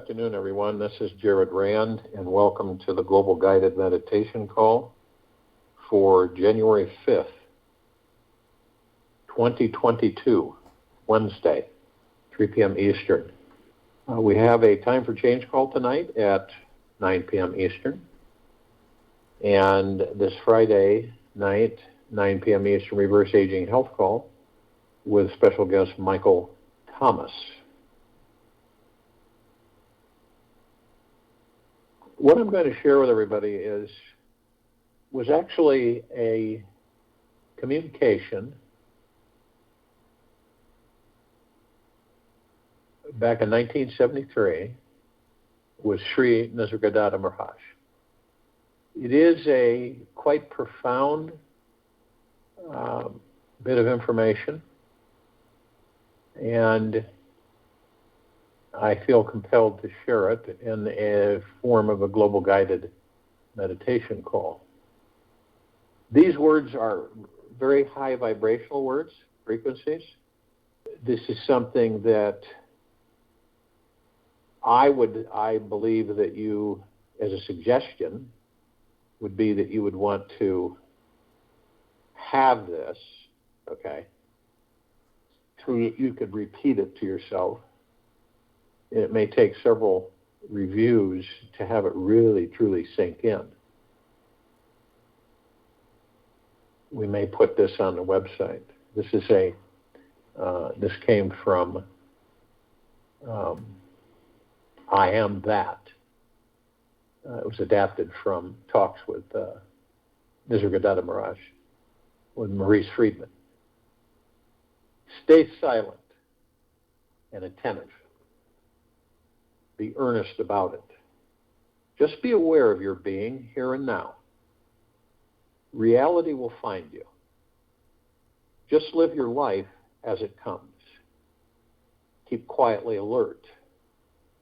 afternoon, everyone. This is Jared Rand, and welcome to the Global Guided Meditation Call for January 5th, 2022, Wednesday, 3 p.m. Eastern. We have a time for change call tonight at 9 p.m. Eastern. And this Friday night, 9 p.m. Eastern, Reverse Aging Health Call with special guest Michael Thomas. What I'm going to share with everybody was actually a communication back in 1973 with Sri NISARGADATTA MAHARAJ. It is a quite profound bit of information, and I feel compelled to share it in a form of a global guided meditation call. These words are very high vibrational words, frequencies. This is something that I believe that you, as a suggestion, would be that you would want to have this, okay? So you could repeat it to yourself. It may take several reviews to have it really, truly sink in. We may put this on the website. This came from I Am That. It was adapted from talks with NISARGADATTA MAHARAJ with Maurice Friedman. Stay silent and attentive. Be earnest about it. Just be aware of your being here and now. Reality will find you. Just live your life as it comes. Keep quietly alert,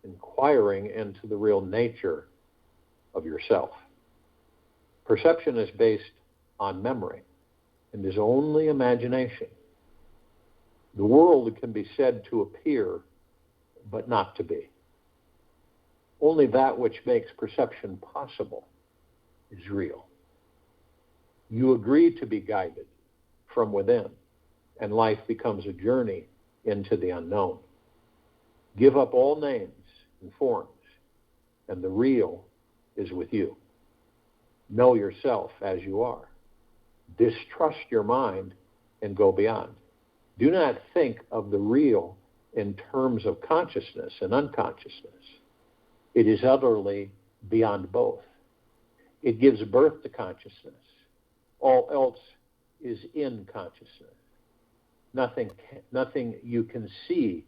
inquiring into the real nature of yourself. Perception is based on memory and is only imagination. The world can be said to appear, but not to be. Only that which makes perception possible is real. You agree to be guided from within, and life becomes a journey into the unknown. Give up all names and forms, and the real is with you. Know yourself as you are. Distrust your mind and go beyond. Do not think of the real in terms of consciousness and unconsciousness. It is utterly beyond both. It gives birth to consciousness. All else is in consciousness. Nothing you can see,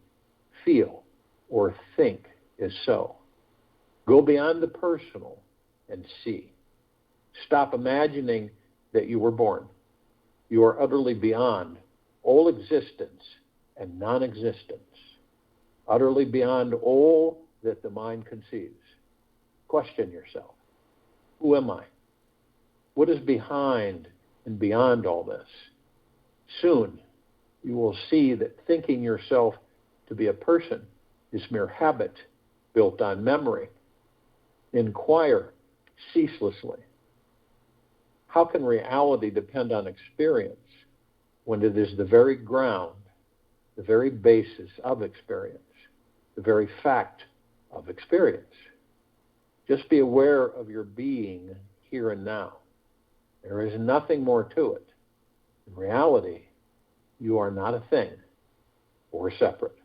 feel, or think is so. Go beyond the personal and see. Stop imagining that you were born. You are utterly beyond all existence and non-existence. Utterly beyond all that the mind conceives. Question yourself. Who am I? What is behind and beyond all this? Soon you will see that thinking yourself to be a person is mere habit built on memory. Inquire ceaselessly. How can reality depend on experience when it is the very ground, the very basis of experience, the very fact of experience? Just be aware of your being here and now. There is nothing more to it. In reality, you are not a thing or separate.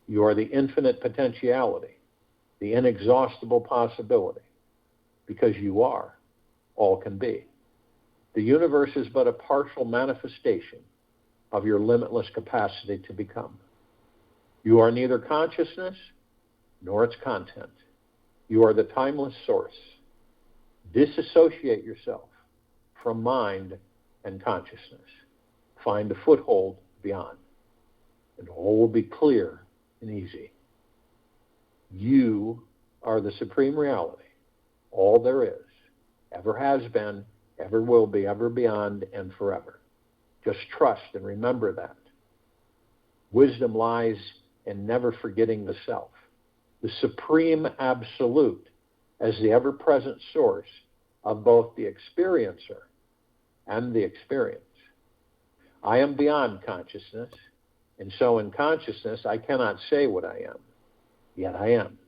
You are the infinite potentiality, the inexhaustible possibility, because you are all can be. The universe is but a partial manifestation of your limitless capacity to become. You are neither consciousness nor its content. You are the timeless source. Disassociate yourself from mind and consciousness. Find a foothold beyond, and all will be clear and easy. You are the supreme reality, all there is, ever has been, ever will be, ever beyond, and forever. Just trust and remember that. Wisdom lies in never forgetting the self. the supreme absolute as the ever-present source of both the experiencer and the experience. I am beyond consciousness, and so in consciousness I cannot say what I am, yet I am.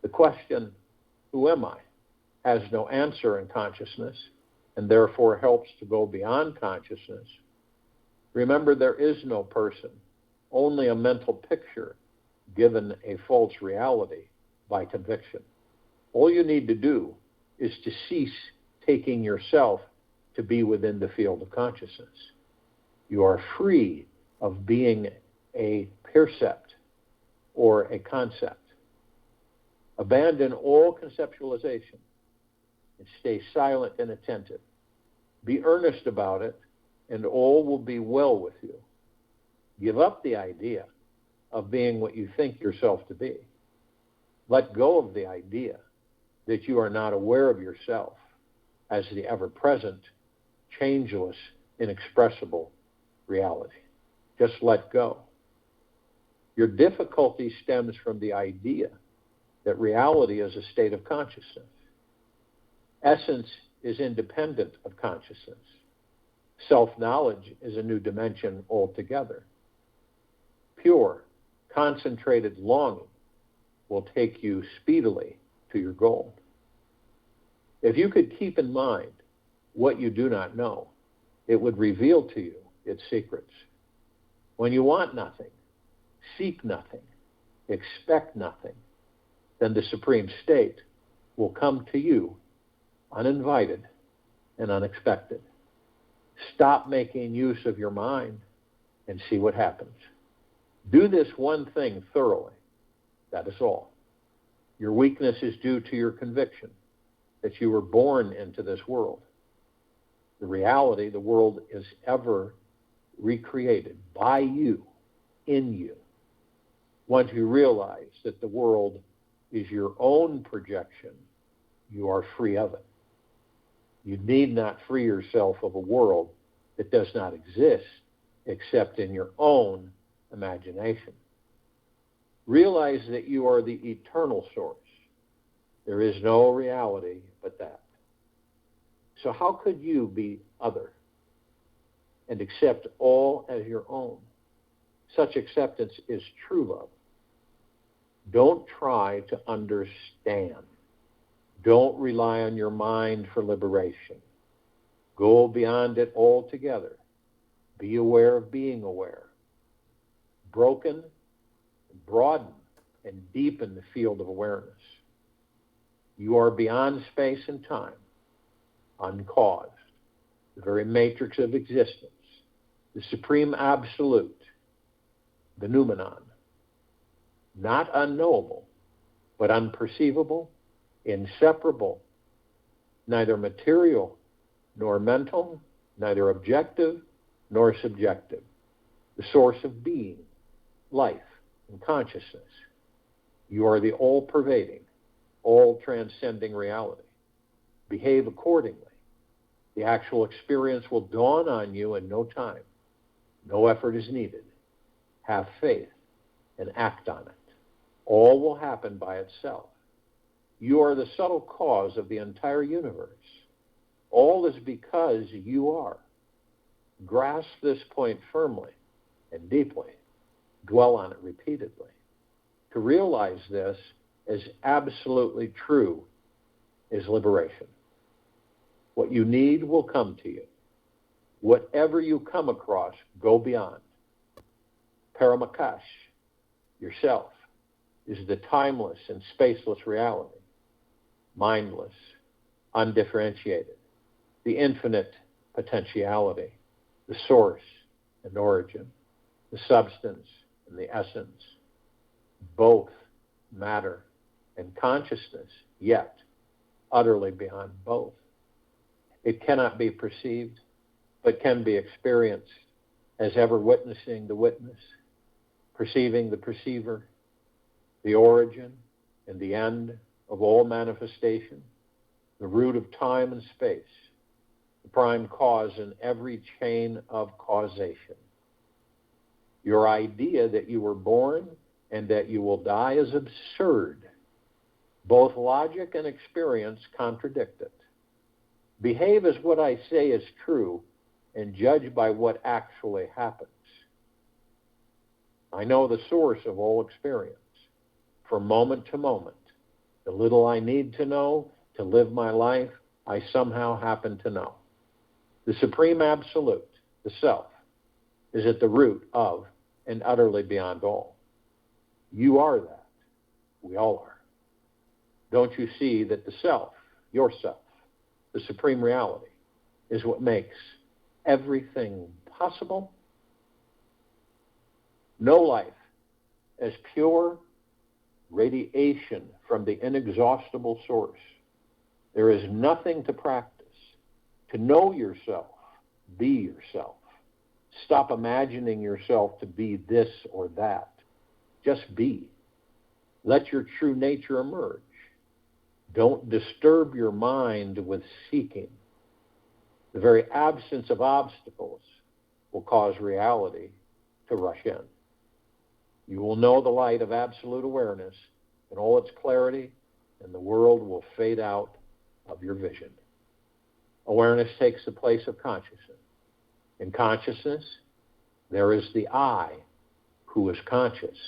The question, who am I, has no answer in consciousness, and therefore helps to go beyond consciousness. Remember, there is no person, only a mental picture given a false reality by conviction. All you need to do is to cease taking yourself to be within the field of consciousness. You are free of being a percept or a concept. Abandon all conceptualization and stay silent and attentive. Be earnest about it, and all will be well with you. Give up the idea of being what you think yourself to be. Let go of the idea that you are not aware of yourself as the ever-present, changeless, inexpressible reality. Just let go. Your difficulty stems from the idea that reality is a state of consciousness. Essence is independent of consciousness. Self-knowledge is a new dimension altogether. Pure, concentrated longing will take you speedily to your goal. If you could keep in mind what you do not know, it would reveal to you its secrets. When you want nothing, seek nothing, expect nothing, then the supreme state will come to you uninvited and unexpected. Stop making use of your mind and see what happens. Do this one thing thoroughly. That is all. Your weakness is due to your conviction that you were born into this world. The reality, the world is ever recreated by you, in you. Once you realize that the world is your own projection, you are free of it. You need not free yourself of a world that does not exist except in your own imagination. Realize that you are the eternal source. There is no reality but that. So how could you be other and accept all as your own? Such acceptance is true love. Don't try to understand. Don't rely on your mind for liberation. Go beyond it altogether. Be aware of being aware. Broaden and deepen the field of awareness. You are beyond space and time, uncaused, the very matrix of existence, the supreme absolute, the noumenon, not unknowable, but unperceivable, inseparable, neither material nor mental, neither objective nor subjective, the source of being, life, and consciousness. You are the all-pervading, all-transcending reality. Behave accordingly. The actual experience will dawn on you in no time. No effort is needed. Have faith and act on it. All will happen by itself. You are the subtle cause of the entire universe. All is because you are. Grasp this point firmly and deeply. Dwell on it repeatedly. To realize this as absolutely true is liberation. What you need will come to you. Whatever you come across, go beyond. Paramakash, yourself, is the timeless and spaceless reality, mindless, undifferentiated, the infinite potentiality, the source and origin, the substance and the essence, both matter and consciousness, yet utterly beyond both. It cannot be perceived, but can be experienced as ever witnessing the witness, perceiving the perceiver, the origin and the end of all manifestation, the root of time and space, the prime cause in every chain of causation. Your idea that you were born and that you will die is absurd. Both logic and experience contradict it. Behave as what I say is true, and judge by what actually happens. I know the source of all experience. From moment to moment, the little I need to know to live my life, I somehow happen to know. The Supreme Absolute, the Self, is at the root of and utterly beyond all. You are that. We all are. Don't you see that the Self, yourself, the Supreme Reality, is what makes everything possible? No life as pure radiation from the inexhaustible source. There is nothing to practice. To know yourself, be yourself. Stop imagining yourself to be this or that. Just be. Let your true nature emerge. Don't disturb your mind with seeking. The very absence of obstacles will cause reality to rush in. You will know the light of absolute awareness in all its clarity, and the world will fade out of your vision. Awareness takes the place of consciousness. In consciousness, there is the I who is conscious,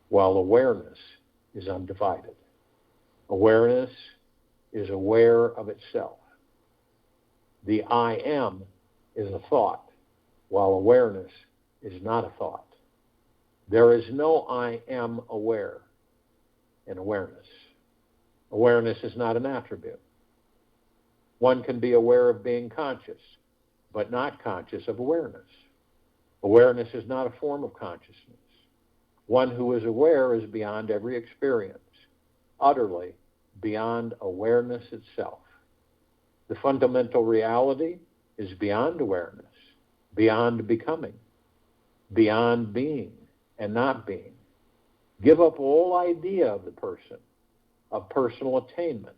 while awareness is undivided. Awareness is aware of itself. The I am is a thought, while awareness is not a thought. There is no I am aware in awareness. Awareness is not an attribute. One can be aware of being conscious, but not conscious of awareness. Awareness is not a form of consciousness. One who is aware is beyond every experience, utterly beyond awareness itself. The fundamental reality is beyond awareness, beyond becoming, beyond being and not being. Give up all idea of the person, of personal attainment.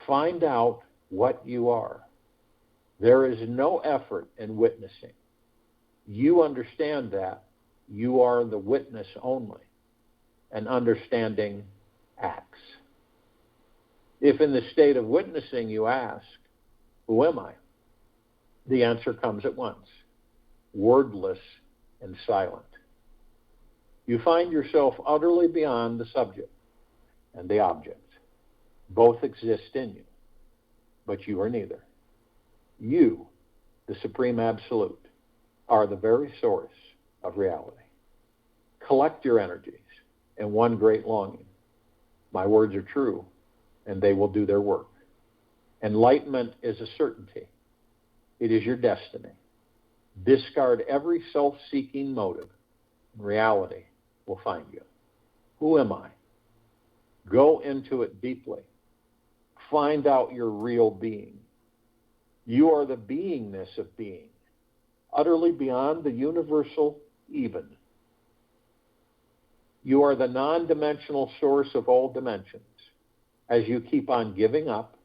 Find out what you are. There is no effort in witnessing. You understand that you are the witness only, and understanding acts. If in the state of witnessing you ask, who am I? The answer comes at once, wordless and silent. You find yourself utterly beyond the subject and the object. Both exist in you, but you are neither. You, the Supreme Absolute, are the very source of reality. Collect your energies in one great longing. My words are true, and they will do their work. Enlightenment is a certainty. It is your destiny. Discard every self-seeking motive, and reality will find you. Who am I? Go into it deeply. Find out your real being. You are the beingness of being, utterly beyond the universal even. You are the non-dimensional source of all dimensions. As you keep on giving up,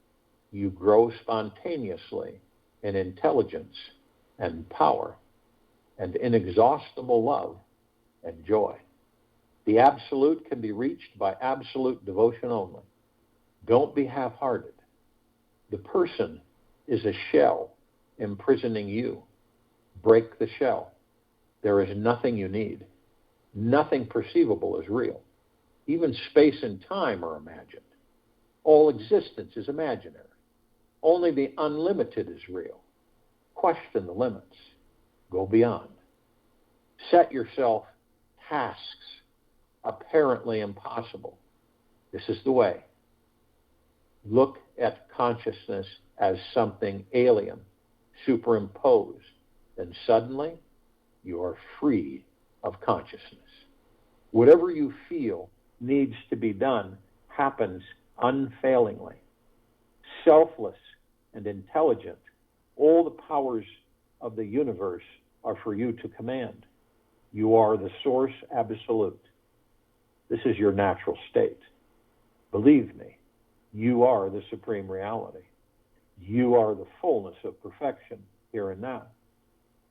you grow spontaneously in intelligence and power and inexhaustible love and joy. The Absolute can be reached by absolute devotion only. Don't be half-hearted. The person is a shell imprisoning you. Break the shell. There is nothing you need. Nothing perceivable is real. Even space and time are imagined. All existence is imaginary. Only the unlimited is real. Question the limits. Go beyond. Set yourself tasks apparently impossible. This is the way. Look at consciousness as something alien, superimposed, and suddenly you are free of consciousness. Whatever you feel needs to be done happens unfailingly. Selfless and intelligent, all the powers of the universe are for you to command. You are the source absolute. This is your natural state. Believe me, you are the supreme reality. You are the fullness of perfection here and now.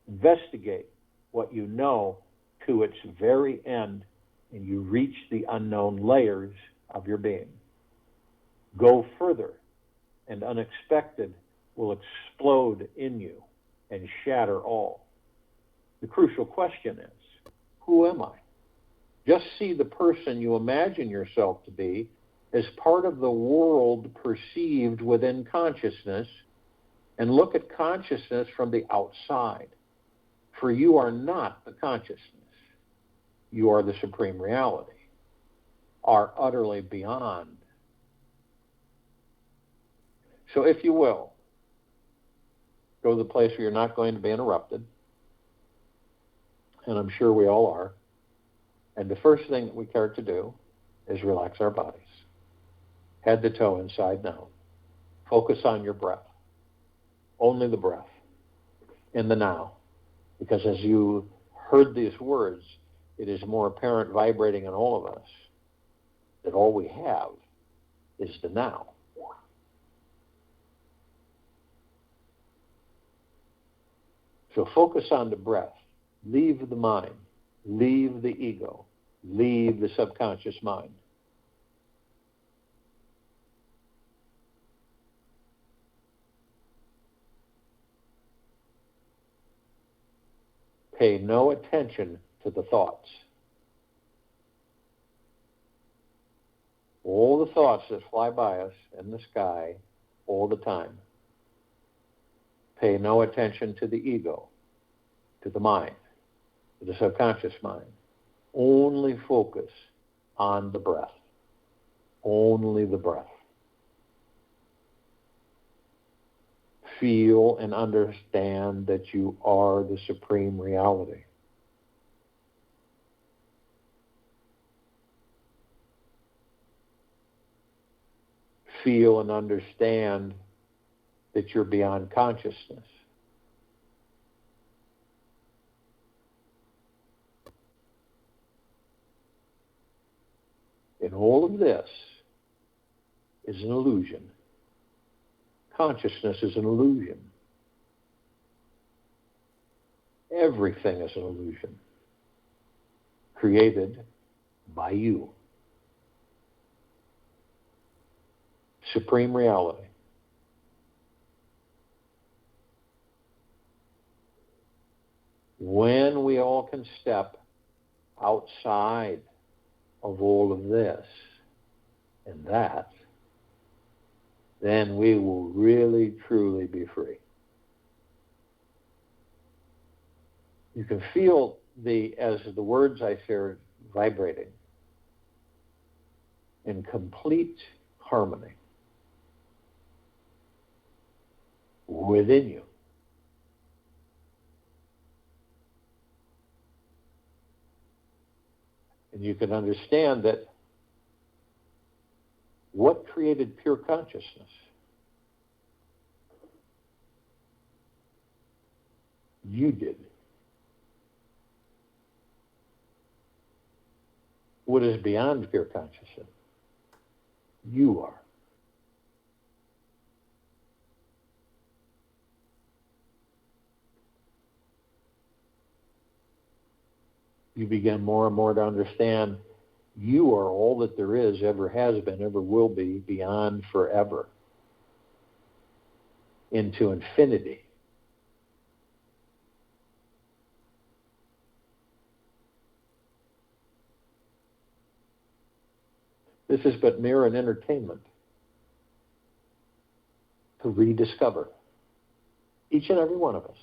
Investigate what you know to its very end and you reach the unknown layers of your being. Go further, and unexpected will explode in you and shatter all. The crucial question is, who am I? Just see the person you imagine yourself to be as part of the world perceived within consciousness, and look at consciousness from the outside. For you are not the consciousness. You are the supreme reality, are utterly beyond. So if you will, go to the place where you're not going to be interrupted, and I'm sure we all are. And the first thing that we care to do is relax our bodies. Head to toe, inside and out. Focus on your breath. Only the breath. In the now. Because as you heard these words, it is more apparent vibrating in all of us that all we have is the now. So focus on the breath. Leave the mind. Leave the ego. Leave the subconscious mind. Pay no attention to the thoughts. All the thoughts that fly by us in the sky all the time. Pay no attention to the ego, to the mind, to the subconscious mind. Only focus on the breath. Only the breath. Feel and understand that you are the supreme reality. Feel and understand that you're beyond consciousness. And all of this is an illusion. Consciousness is an illusion. Everything is an illusion, created by you. Supreme reality. When we all can step outside of all of this and that, then we will really, truly be free. You can feel as the words I shared vibrating in complete harmony within you. And you can understand that what created pure consciousness? You did. What is beyond pure consciousness? You are. You begin more and more to understand you are all that there is, ever has been, ever will be, beyond forever, into infinity. This is but mere an entertainment to rediscover, each and every one of us.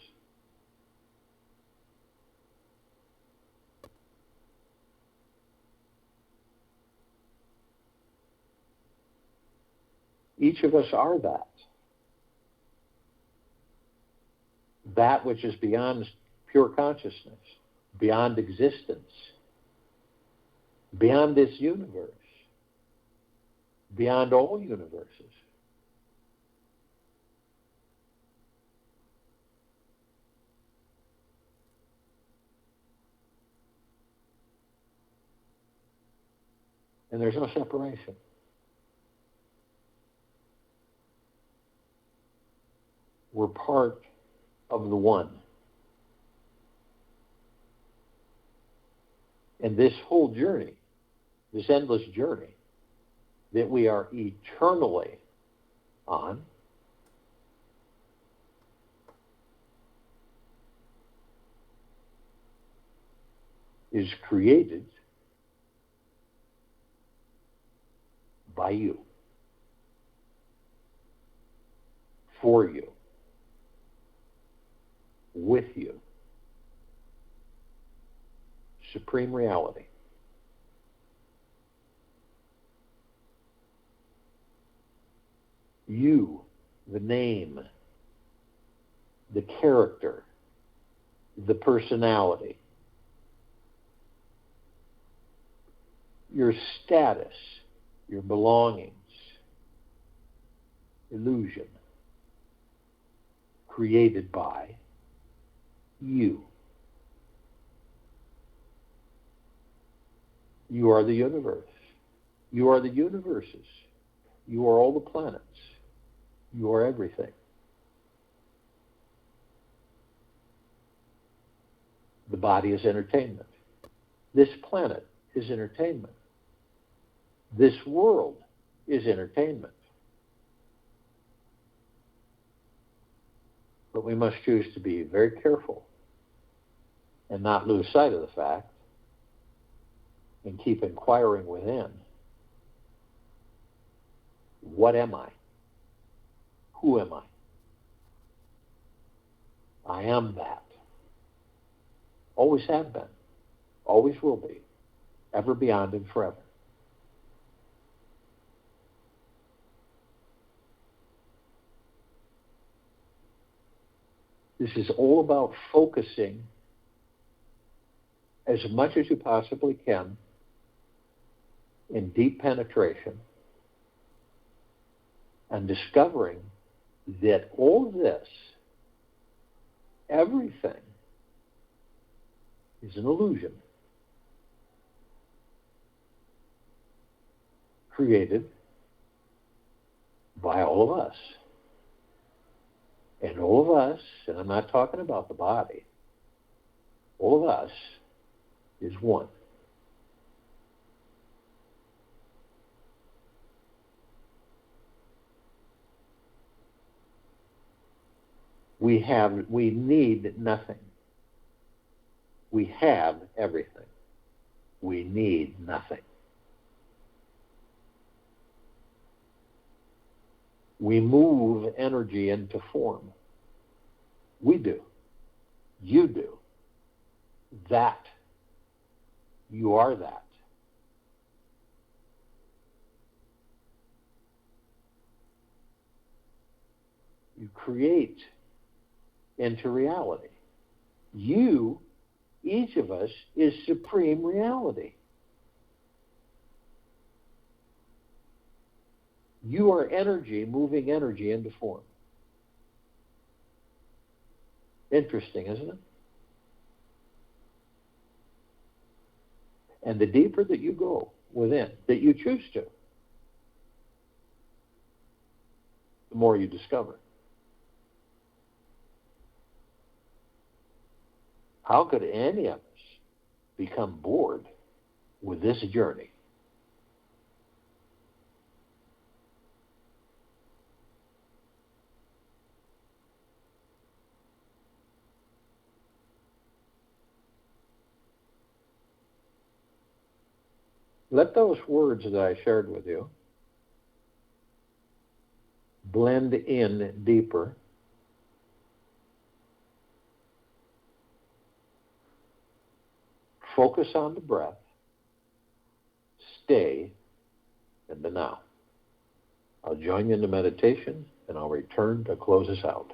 Each of us are that. That which is beyond pure consciousness, beyond existence, beyond this universe, beyond all universes. And there's no separation. We're part of the one. And this whole journey this endless journey that we are eternally on, is created by you, for you, with you. Supreme reality. You, the name, the character, the personality, your status, your belongings, illusion, created by you. You are the universe. You are the universes. You are all the planets. You are everything. The body is entertainment. This planet is entertainment. This world is entertainment. But we must choose to be very careful and not lose sight of the fact and keep inquiring within. What am I? Who am I? I am that. Always have been. Always will be. Ever, beyond, and forever. This is all about focusing as much as you possibly can in deep penetration and discovering that all of this, everything, is an illusion created by all of us. And all of us, and I'm not talking about the body, all of us is one. We need nothing. We have everything. We need nothing. We move energy into form. We do. You do. That. You are that. You create into reality. You, each of us, is supreme reality. You are energy moving energy into form. Interesting, isn't it? And the deeper that you go within, that you choose to, the more you discover. How could any of us become bored with this journey? Let those words that I shared with you blend in deeper. Focus on the breath. Stay in the now. I'll join you in the meditation, and I'll return to close us out.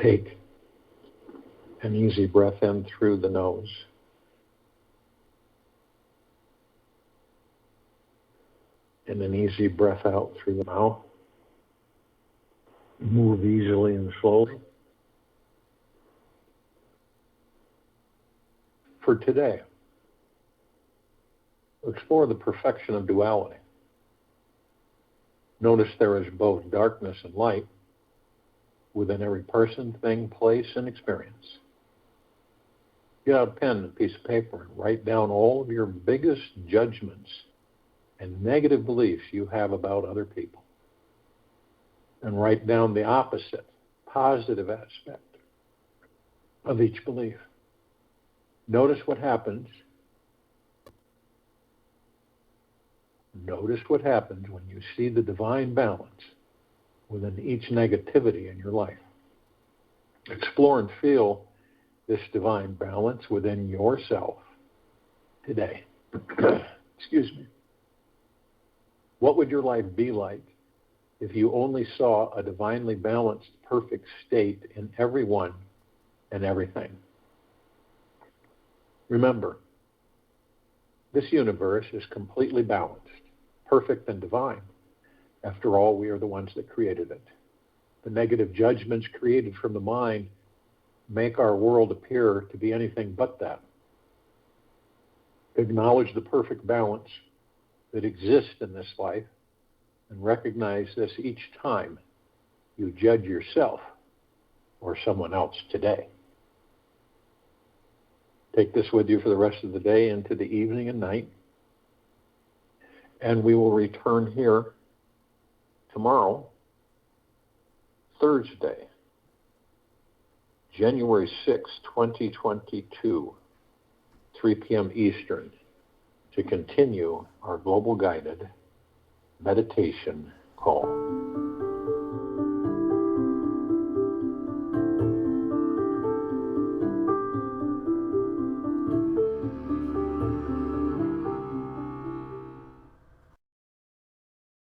Take an easy breath in through the nose. And an easy breath out through the mouth. Move easily and slowly. For today, explore the perfection of duality. Notice there is both darkness and light within every person, thing, place, and experience. Get out a pen and a piece of paper and write down all of your biggest judgments and negative beliefs you have about other people. And write down the opposite, positive aspect of each belief. Notice what happens. Notice what happens when you see the divine balance within each negativity in your life. Explore and feel this divine balance within yourself today. Excuse me. What would your life be like if you only saw a divinely balanced, perfect state in everyone and everything? Remember, this universe is completely balanced, perfect and divine. After all, we are the ones that created it. The negative judgments created from the mind make our world appear to be anything but that. Acknowledge the perfect balance that exists in this life and recognize this each time you judge yourself or someone else today. Take this with you for the rest of the day into the evening and night. And we will return here tomorrow, Thursday, January 6, 2022, 3 p.m. Eastern, to continue our global guided meditation call.